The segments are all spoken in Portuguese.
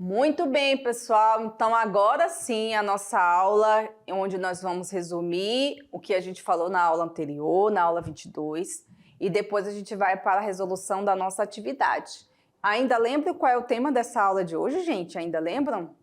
Muito bem, pessoal. Então, agora sim, a nossa aula, onde nós vamos resumir o que a gente falou na aula anterior, na aula 22, e depois a gente vai para a resolução da nossa atividade. Ainda lembram qual é o tema dessa aula de hoje, gente? Ainda lembram?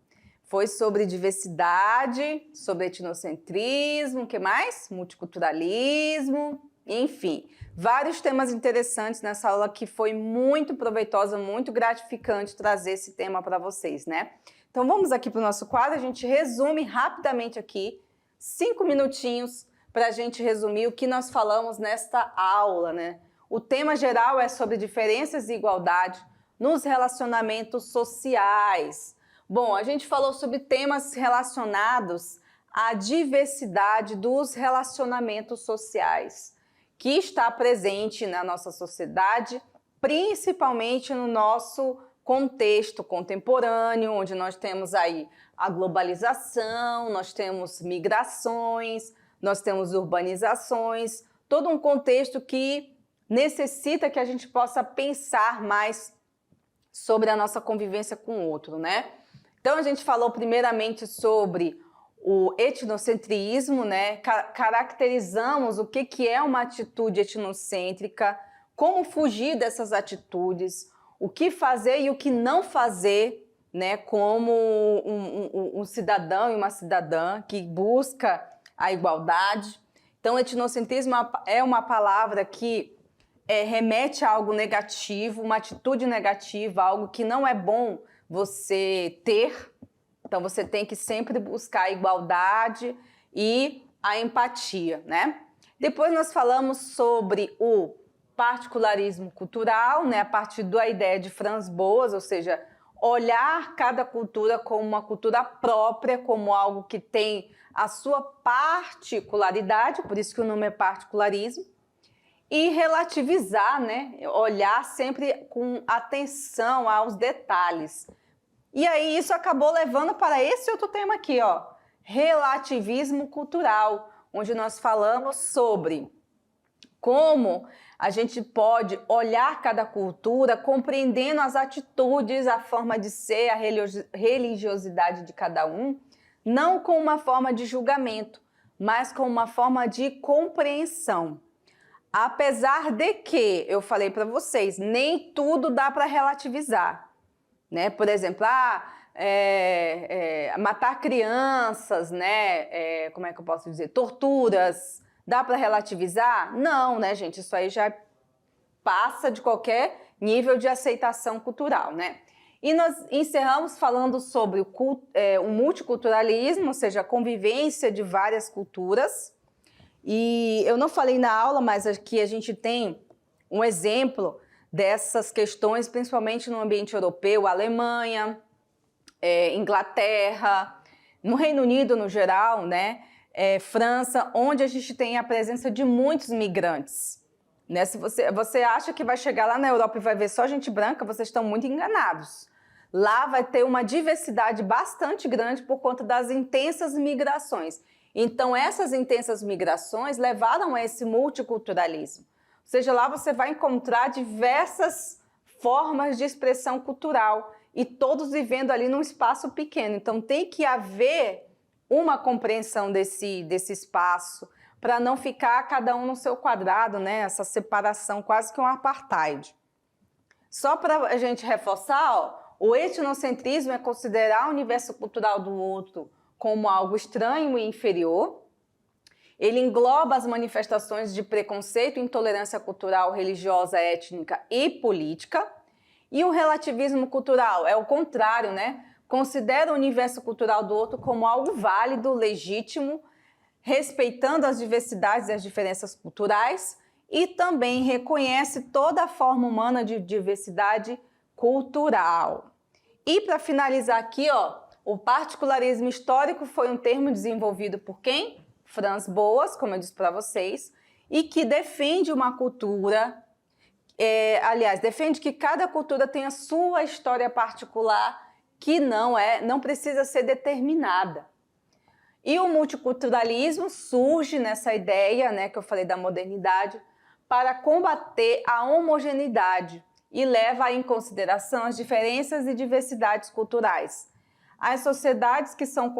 Foi sobre diversidade, sobre etnocentrismo, o que mais? Multiculturalismo, enfim, vários temas interessantes nessa aula que foi muito proveitosa, muito gratificante trazer esse tema para vocês, né? Então vamos aqui para o nosso quadro, a gente resume rapidamente aqui, 5 minutinhos para a gente resumir o que nós falamos nesta aula, né? O tema geral é sobre diferenças e igualdade nos relacionamentos sociais. Bom, a gente falou sobre temas relacionados à diversidade dos relacionamentos sociais, que está presente na nossa sociedade, principalmente no nosso contexto contemporâneo, onde nós temos aí a globalização, nós temos migrações, nós temos urbanizações, todo um contexto que necessita que a gente possa pensar mais sobre a nossa convivência com o outro, né? Então a gente falou primeiramente sobre o etnocentrismo, né? Caracterizamos o que é uma atitude etnocêntrica, como fugir dessas atitudes, o que fazer e o que não fazer, né? Como um cidadão e uma cidadã que busca a igualdade. Então, etnocentrismo é uma palavra que remete a algo negativo, uma atitude negativa, algo que não é bom você ter. Então, você tem que sempre buscar a igualdade e a empatia, né? Depois nós falamos sobre o particularismo cultural, né? A partir da ideia de Franz Boas, ou seja, olhar cada cultura como uma cultura própria, como algo que tem a sua particularidade, por isso que o nome é particularismo, e relativizar, né? Olhar sempre com atenção aos detalhes. E aí isso acabou levando para esse outro tema aqui, ó, relativismo cultural, onde nós falamos sobre como a gente pode olhar cada cultura compreendendo as atitudes, a forma de ser, a religiosidade de cada um, não com uma forma de julgamento, mas com uma forma de compreensão. Apesar de que, eu falei para vocês, nem tudo dá para relativizar. Né? Por exemplo, matar crianças, né? Como é que eu posso dizer? Torturas, dá para relativizar? Não, né, gente? Isso aí já passa de qualquer nível de aceitação cultural, né? E nós encerramos falando sobre o multiculturalismo, ou seja, a convivência de várias culturas. E eu não falei na aula, mas aqui a gente tem um exemplo dessas questões, principalmente no ambiente europeu, Alemanha, Inglaterra, no Reino Unido no geral, né? França, onde a gente tem a presença de muitos migrantes. Né? Se você acha que vai chegar lá na Europa e vai ver só gente branca, vocês estão muito enganados. Lá vai ter uma diversidade bastante grande por conta das intensas migrações. Então, essas intensas migrações levaram a esse multiculturalismo. Ou seja, lá você vai encontrar diversas formas de expressão cultural e todos vivendo ali num espaço pequeno. Então, tem que haver uma compreensão desse espaço para não ficar cada um no seu quadrado, né? Essa separação, quase que um apartheid. Só para a gente reforçar, ó, o etnocentrismo é considerar o universo cultural do outro como algo estranho e inferior. Ele engloba as manifestações de preconceito e intolerância cultural, religiosa, étnica e política. E o relativismo cultural é o contrário, né? Considera o universo cultural do outro como algo válido, legítimo, respeitando as diversidades e as diferenças culturais e também reconhece toda a forma humana de diversidade cultural. E para finalizar aqui, ó, o particularismo histórico foi um termo desenvolvido por quem? Franz Boas, como eu disse para vocês, e que defende uma cultura, defende que cada cultura tem a sua história particular, que não precisa ser determinada. E o multiculturalismo surge nessa ideia, né, que eu falei da modernidade, para combater a homogeneidade e leva em consideração as diferenças e diversidades culturais. As sociedades que são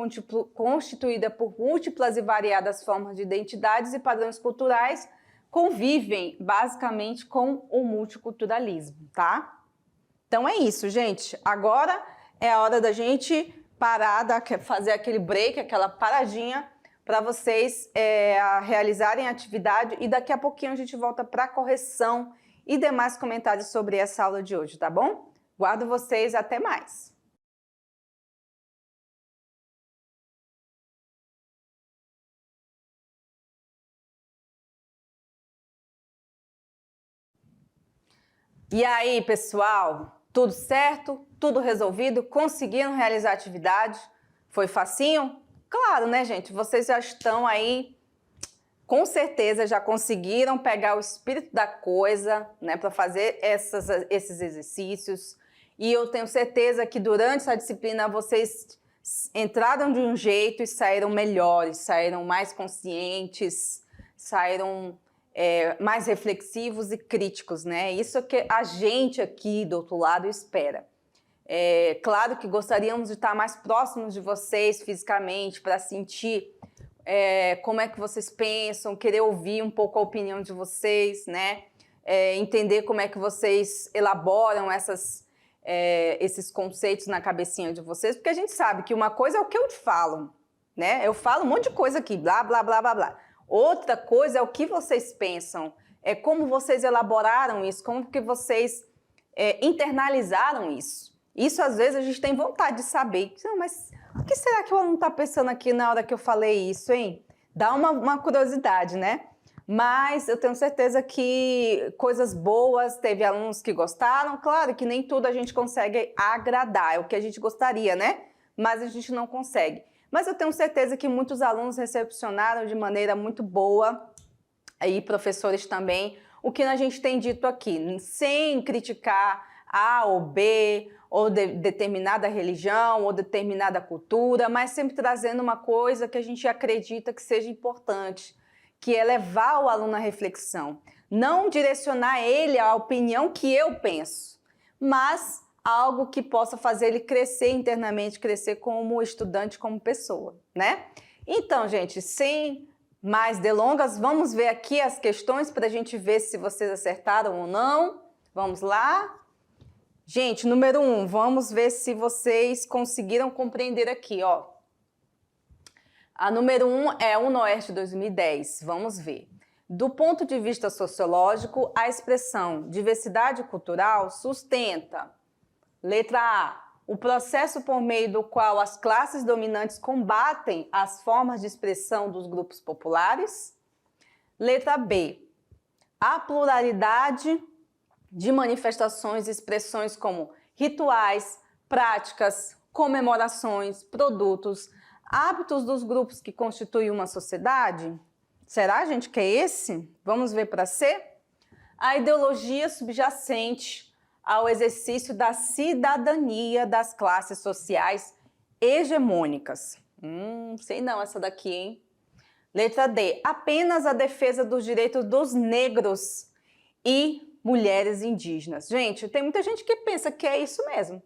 constituídas por múltiplas e variadas formas de identidades e padrões culturais convivem basicamente com o multiculturalismo, tá? Então é isso, gente. Agora é a hora da gente parar, fazer aquele break, aquela paradinha para vocês realizarem a atividade e daqui a pouquinho a gente volta para a correção e demais comentários sobre essa aula de hoje, tá bom? Guardo vocês, até mais! E aí, pessoal? Tudo certo? Tudo resolvido? Conseguiram realizar a atividade? Foi facinho? Claro, né, gente? Vocês já estão aí, com certeza já conseguiram pegar o espírito da coisa, né, para fazer esses exercícios. E eu tenho certeza que durante essa disciplina vocês entraram de um jeito e saíram melhores, saíram mais conscientes, saíram mais reflexivos e críticos, né? Isso que a gente aqui do outro lado espera. Claro que gostaríamos de estar mais próximos de vocês fisicamente para sentir como é que vocês pensam, querer ouvir um pouco a opinião de vocês, né? Entender como é que vocês elaboram esses conceitos na cabecinha de vocês, porque a gente sabe que uma coisa é o que eu te falo, né? Eu falo um monte de coisa aqui, blá, blá, blá, blá, blá. Outra coisa é o que vocês pensam, é como vocês elaboraram isso, como que vocês internalizaram isso. Isso, às vezes, a gente tem vontade de saber. Não, mas o que será que o aluno está pensando aqui na hora que eu falei isso, hein? Dá uma curiosidade, né? Mas eu tenho certeza que coisas boas, teve alunos que gostaram. Claro que nem tudo a gente consegue agradar, é o que a gente gostaria, né? Mas a gente não consegue. Mas eu tenho certeza que muitos alunos recepcionaram de maneira muito boa, e professores também, o que a gente tem dito aqui, sem criticar A ou B, ou determinada religião, ou determinada cultura, mas sempre trazendo uma coisa que a gente acredita que seja importante, que é levar o aluno à reflexão. Não direcionar ele à opinião que eu penso, mas algo que possa fazer ele crescer internamente, crescer como estudante, como pessoa, né? Então, gente, sem mais delongas, vamos ver aqui as questões para a gente ver se vocês acertaram ou não. Vamos lá? Gente, número 1, vamos ver se vocês conseguiram compreender aqui, ó. A número 1 é o UNOERJ 2010, vamos ver. Do ponto de vista sociológico, a expressão diversidade cultural sustenta: letra A, o processo por meio do qual as classes dominantes combatem as formas de expressão dos grupos populares. Letra B, a pluralidade de manifestações e expressões como rituais, práticas, comemorações, produtos, hábitos dos grupos que constituem uma sociedade. Será, gente, que é esse? Vamos ver para C? A ideologia subjacente ao exercício da cidadania das classes sociais hegemônicas. Sei não essa daqui, hein? Letra D, apenas a defesa dos direitos dos negros e mulheres indígenas. Gente, tem muita gente que pensa que é isso mesmo.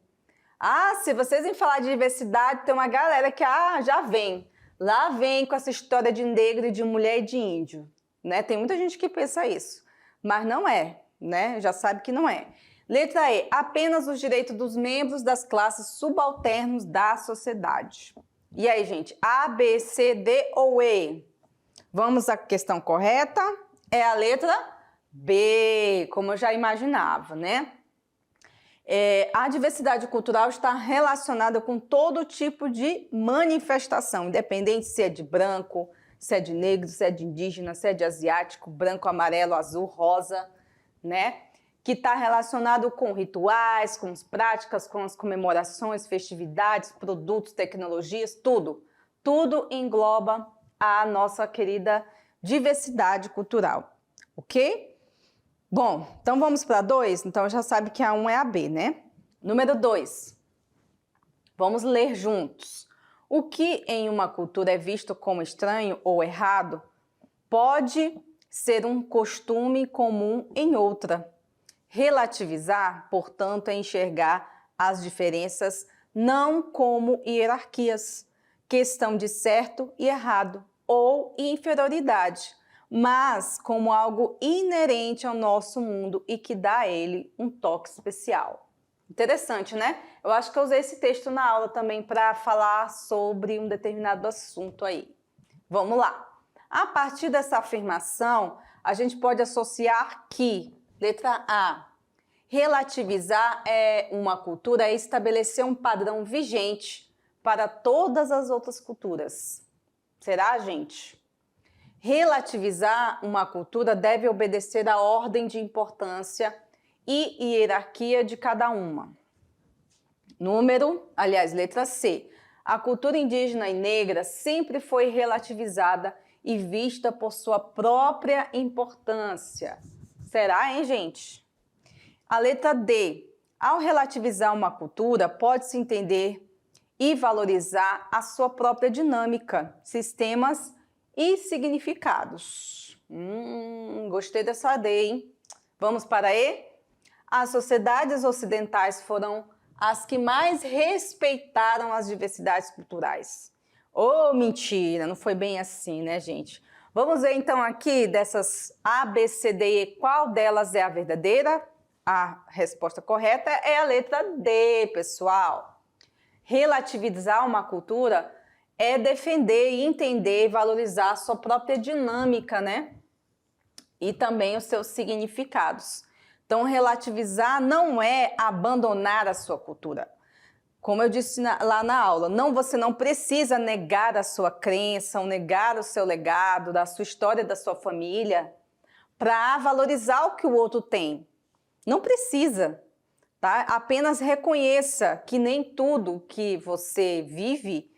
Ah, se vocês vêm falar de diversidade, tem uma galera que já vem. Lá vem com essa história de negro e de mulher e de índio, né? Tem muita gente que pensa isso, mas não é, né? Já sabe que não é. Letra E, apenas os direitos dos membros das classes subalternos da sociedade. E aí, gente, A, B, C, D ou E? Vamos à questão correta? É a letra B, como eu já imaginava, né? A diversidade cultural está relacionada com todo tipo de manifestação, independente se é de branco, se é de negro, se é de indígena, se é de asiático, branco, amarelo, azul, rosa, né? Que está relacionado com rituais, com as práticas, com as comemorações, festividades, produtos, tecnologias, tudo. Tudo engloba a nossa querida diversidade cultural, ok? Bom, então vamos para 2? Então já sabe que a 1 é a B, né? Número 2. Vamos ler juntos. O que em uma cultura é visto como estranho ou errado pode ser um costume comum em outra. Relativizar, portanto, é enxergar as diferenças não como hierarquias, questão de certo e errado ou inferioridade, mas como algo inerente ao nosso mundo e que dá a ele um toque especial. Interessante, né? Eu acho que eu usei esse texto na aula também para falar sobre um determinado assunto aí. Vamos lá. A partir dessa afirmação, a gente pode associar que, letra A, relativizar uma cultura é estabelecer um padrão vigente para todas as outras culturas. Será, gente? Relativizar uma cultura deve obedecer à ordem de importância e hierarquia de cada uma. Letra C. A cultura indígena e negra sempre foi relativizada e vista por sua própria importância. Será, hein, gente? A letra D. Ao relativizar uma cultura, pode-se entender e valorizar a sua própria dinâmica, sistemas e significados. Gostei dessa D, hein? Vamos para E? As sociedades ocidentais foram as que mais respeitaram as diversidades culturais. Oh, mentira, não foi bem assim, né, gente? Vamos ver então aqui dessas A, B, C, D, E, qual delas é a verdadeira? A resposta correta é a letra D, pessoal. Relativizar uma cultura é defender, entender e valorizar a sua própria dinâmica, né? E também os seus significados. Então, relativizar não é abandonar a sua cultura. Como eu disse lá na aula, você não precisa negar a sua crença, ou negar o seu legado, da sua história, da sua família, para valorizar o que o outro tem. Não precisa, tá? Apenas reconheça que nem tudo que você vive,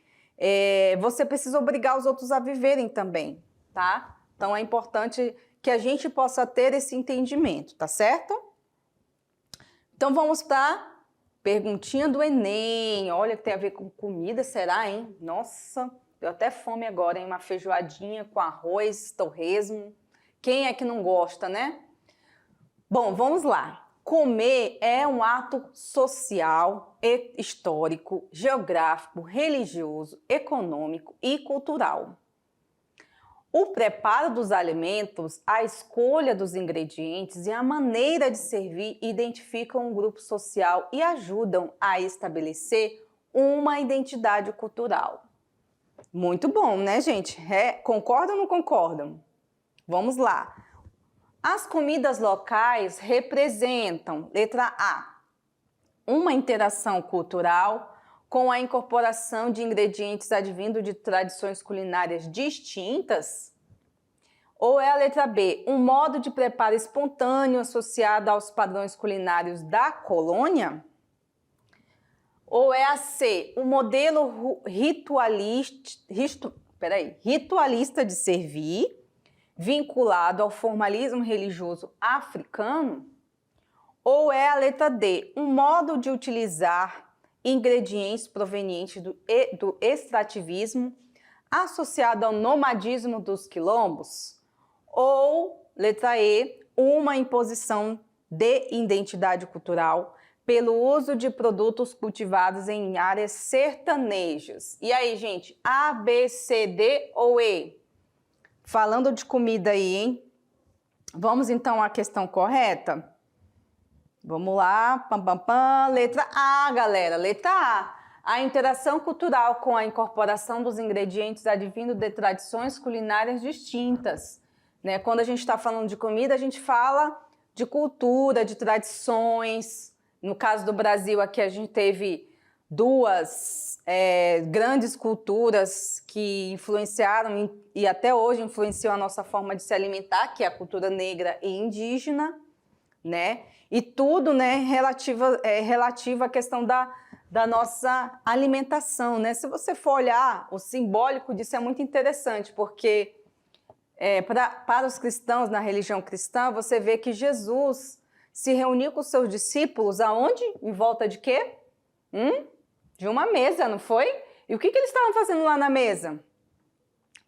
você precisa obrigar os outros a viverem também, tá? Então, é importante que a gente possa ter esse entendimento, tá certo? Então, vamos para a perguntinha do Enem. Olha, que tem a ver com comida, será, hein? Nossa, deu até fome agora, hein? Uma feijoadinha com arroz, torresmo. Quem é que não gosta, né? Bom, vamos lá. Comer é um ato social, histórico, geográfico, religioso, econômico e cultural. O preparo dos alimentos, a escolha dos ingredientes e a maneira de servir identificam um grupo social e ajudam a estabelecer uma identidade cultural. Muito bom, né, gente? Concordam ou não concordam? Vamos lá. As comidas locais representam, letra A, uma interação cultural com a incorporação de ingredientes advindos de tradições culinárias distintas? Ou é a letra B, um modo de preparo espontâneo associado aos padrões culinários da colônia? Ou é a C, um modelo ritualista de servir, vinculado ao formalismo religioso africano? Ou é a letra D, um modo de utilizar ingredientes provenientes do extrativismo associado ao nomadismo dos quilombos? Ou, letra E, uma imposição de identidade cultural pelo uso de produtos cultivados em áreas sertanejas? E aí, gente, A, B, C, D ou E? Falando de comida aí, hein? Vamos então à questão correta? Vamos lá, pam, pam, pam. Letra A, galera, letra A. A interação cultural com a incorporação dos ingredientes advindo de tradições culinárias distintas. Né? Quando a gente está falando de comida, a gente fala de cultura, de tradições. No caso do Brasil, aqui a gente teve duas grandes culturas que influenciaram e até hoje influenciam a nossa forma de se alimentar, que é a cultura negra e indígena, né? E tudo, né, relativo à questão da nossa alimentação, né? Se você for olhar, o simbólico disso é muito interessante, porque para os cristãos, na religião cristã, você vê que Jesus se reuniu com seus discípulos aonde? Em volta de quê? De uma mesa, não foi? E o que eles estavam fazendo lá na mesa?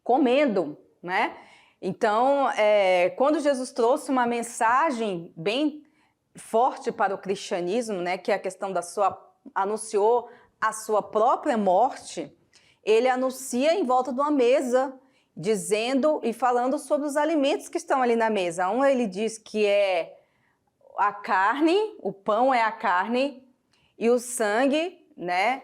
Comendo, né? Então, quando Jesus trouxe uma mensagem bem forte para o cristianismo, né, que é a questão anunciou a sua própria morte, ele anuncia em volta de uma mesa, dizendo e falando sobre os alimentos que estão ali na mesa. Ele diz que é a carne, o pão é a carne e o sangue, né?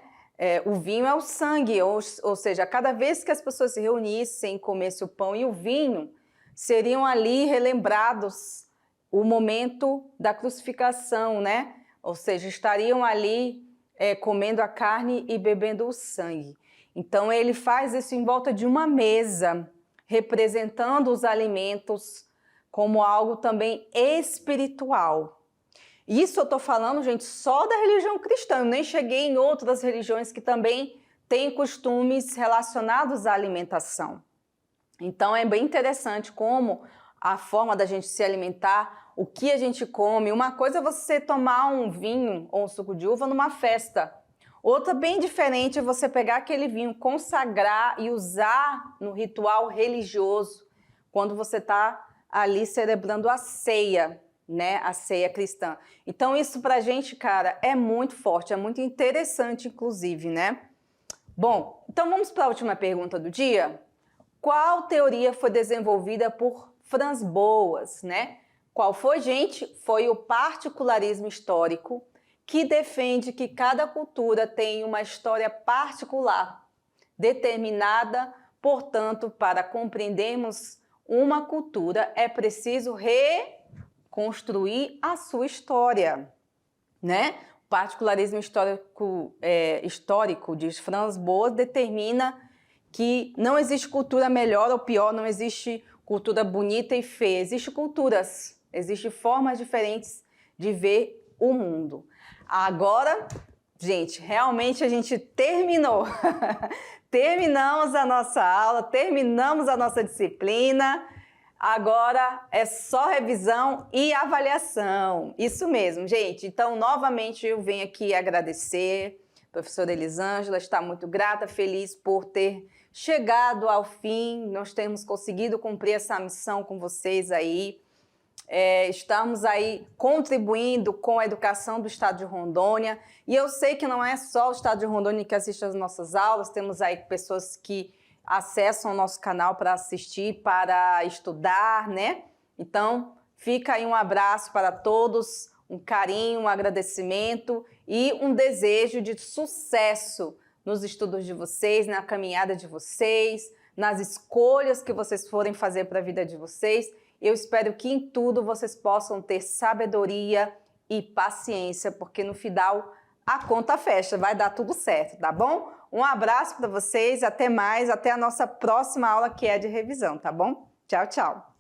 O vinho é o sangue, ou seja, cada vez que as pessoas se reunissem, comessem o pão e o vinho, seriam ali relembrados o momento da crucificação, né? Ou seja, estariam ali comendo a carne e bebendo o sangue. Então ele faz isso em volta de uma mesa, representando os alimentos como algo também espiritual. Isso eu estou falando, gente, só da religião cristã. Eu nem cheguei em outras religiões que também têm costumes relacionados à alimentação. Então é bem interessante como a forma da gente se alimentar, o que a gente come. Uma coisa é você tomar um vinho ou um suco de uva numa festa. Outra bem diferente é você pegar aquele vinho, consagrar e usar no ritual religioso, quando você está ali celebrando a ceia, né? A ceia cristã. Então isso pra gente, cara, é muito forte, é muito interessante, inclusive, né? Bom, então vamos para a última pergunta do dia. Qual teoria foi desenvolvida por Franz Boas, né? Qual foi, gente? Foi o particularismo histórico, que defende que cada cultura tem uma história particular, determinada, portanto, para compreendermos uma cultura é preciso reconstruir a sua história, né? O particularismo histórico, diz Franz Boas, determina que não existe cultura melhor ou pior, não existe cultura bonita e feia, existem culturas, existem formas diferentes de ver o mundo. Agora, gente, realmente a gente terminou. Terminamos a nossa aula, terminamos a nossa disciplina. Agora é só revisão e avaliação. Isso mesmo, gente. Então, novamente, eu venho aqui agradecer. A professora Elisângela está muito grata, feliz por ter chegado ao fim. Nós temos conseguido cumprir essa missão com vocês aí. Estamos aí contribuindo com a educação do Estado de Rondônia, e eu sei que não é só o Estado de Rondônia que assiste às nossas aulas, temos aí pessoas que acessam o nosso canal para assistir, para estudar, né? Então, fica aí um abraço para todos, um carinho, um agradecimento e um desejo de sucesso nos estudos de vocês, na caminhada de vocês, nas escolhas que vocês forem fazer para a vida de vocês. Eu espero que em tudo vocês possam ter sabedoria e paciência, porque no final a conta fecha, vai dar tudo certo, tá bom? Um abraço para vocês, até mais, até a nossa próxima aula que é de revisão, tá bom? Tchau, tchau!